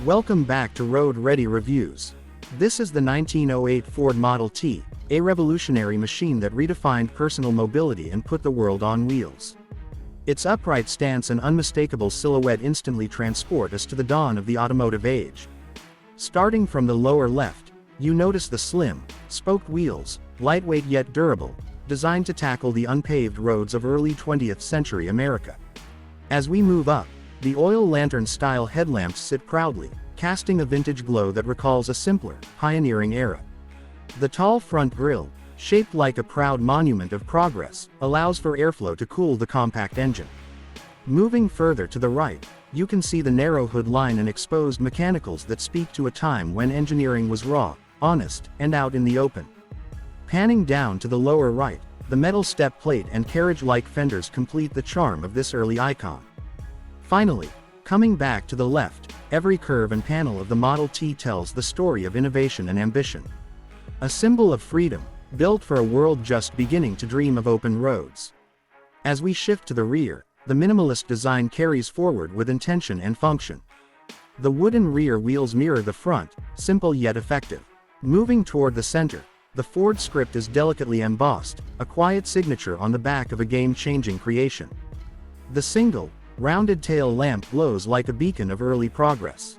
Welcome back to Road Ready Reviews. This is the 1908 Ford Model T, a revolutionary machine that redefined personal mobility and put the world on wheels. Its upright stance and unmistakable silhouette instantly transport us to the dawn of the automotive age. Starting from the lower left, you notice the slim, spoked wheels, lightweight yet durable, designed to tackle the unpaved roads of early 20th century America. As we move up, the oil lantern-style headlamps sit proudly, casting a vintage glow that recalls a simpler, pioneering era. The tall front grille, shaped like a proud monument of progress, allows for airflow to cool the compact engine. Moving further to the right, you can see the narrow hood line and exposed mechanicals that speak to a time when engineering was raw, honest, and out in the open. Panning down to the lower right, the metal step plate and carriage-like fenders complete the charm of this early icon. Finally, coming back to the left, every curve and panel of the Model T tells the story of innovation and ambition. A symbol of freedom, built for a world just beginning to dream of open roads. As we shift to the rear, the minimalist design carries forward with intention and function. The wooden rear wheels mirror the front, simple yet effective. Moving toward the center, the Ford script is delicately embossed, a quiet signature on the back of a game-changing creation. The single, rounded tail lamp glows like a beacon of early progress.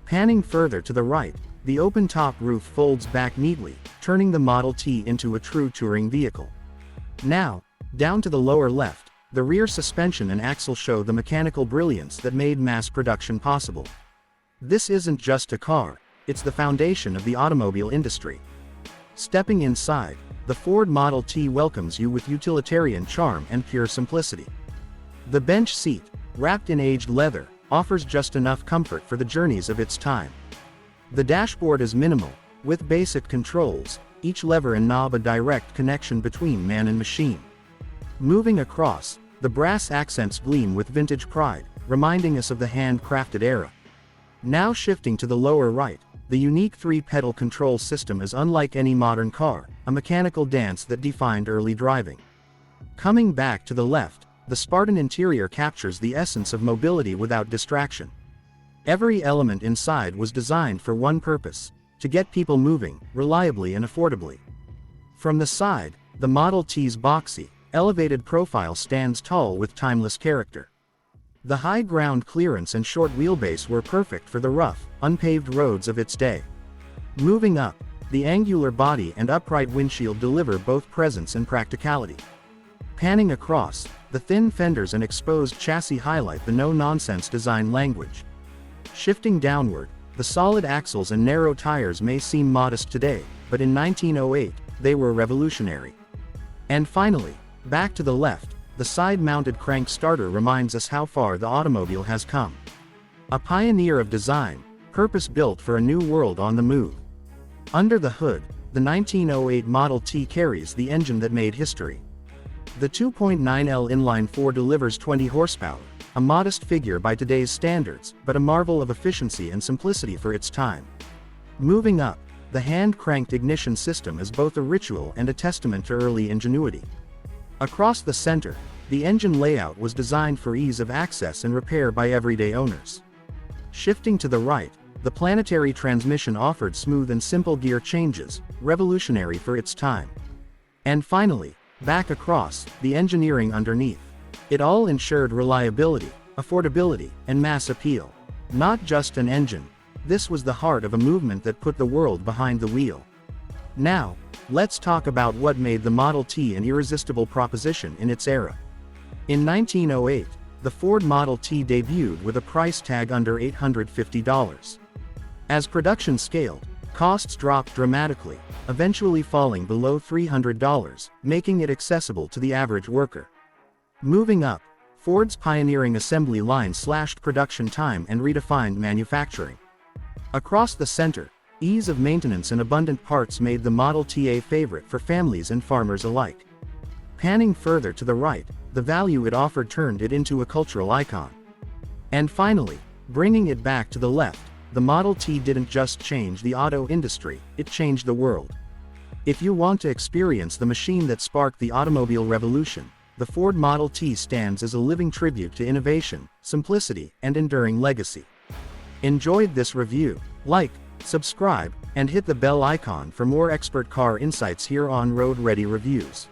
Panning further to the right, the open-top roof folds back neatly, turning the Model T into a true touring vehicle. Now, down to the lower left, the rear suspension and axle show the mechanical brilliance that made mass production possible. This isn't just a car, it's the foundation of the automobile industry. Stepping inside, the Ford Model T welcomes you with utilitarian charm and pure simplicity. The bench seat, wrapped in aged leather, offers just enough comfort for the journeys of its time. The dashboard is minimal, with basic controls, each lever and knob a direct connection between man and machine. Moving across, the brass accents gleam with vintage pride, reminding us of the handcrafted era. Now shifting to the lower right, the unique three-pedal control system is unlike any modern car, a mechanical dance that defined early driving. Coming back to the left, the Spartan interior captures the essence of mobility without distraction. Every element inside was designed for one purpose: to get people moving, reliably and affordably. From the side, the Model T's boxy, elevated profile stands tall with timeless character. The high ground clearance and short wheelbase were perfect for the rough, unpaved roads of its day. Moving up, the angular body and upright windshield deliver both presence and practicality. Panning across, the thin fenders and exposed chassis highlight the no-nonsense design language. Shifting downward, the solid axles and narrow tires may seem modest today, but in 1908, they were revolutionary. And finally, back to the left, the side-mounted crank starter reminds us how far the automobile has come. A pioneer of design, purpose-built for a new world on the move. Under the hood, the 1908 Model T carries the engine that made history. The 2.9L inline-4 delivers 20 horsepower, a modest figure by today's standards, but a marvel of efficiency and simplicity for its time. Moving up, the hand-cranked ignition system is both a ritual and a testament to early ingenuity. Across the center, the engine layout was designed for ease of access and repair by everyday owners. Shifting to the right, the planetary transmission offered smooth and simple gear changes, revolutionary for its time. And finally, back across, the engineering underneath. It all ensured reliability, affordability, and mass appeal. Not just an engine, this was the heart of a movement that put the world behind the wheel. Now, let's talk about what made the Model T an irresistible proposition in its era. In 1908, the Ford Model T debuted with a price tag under $850. As production scaled, costs dropped dramatically, eventually falling below $300, making it accessible to the average worker. Moving up, Ford's pioneering assembly line slashed production time and redefined manufacturing. Across the center, ease of maintenance and abundant parts made the Model T a favorite for families and farmers alike. Panning further to the right, the value it offered turned it into a cultural icon. And finally, bringing it back to the left, the Model T didn't just change the auto industry, it changed the world. If you want to experience the machine that sparked the automobile revolution, the Ford Model T stands as a living tribute to innovation, simplicity, and enduring legacy. Enjoyed this review? Like, subscribe, and hit the bell icon for more expert car insights here on Road Ready Reviews.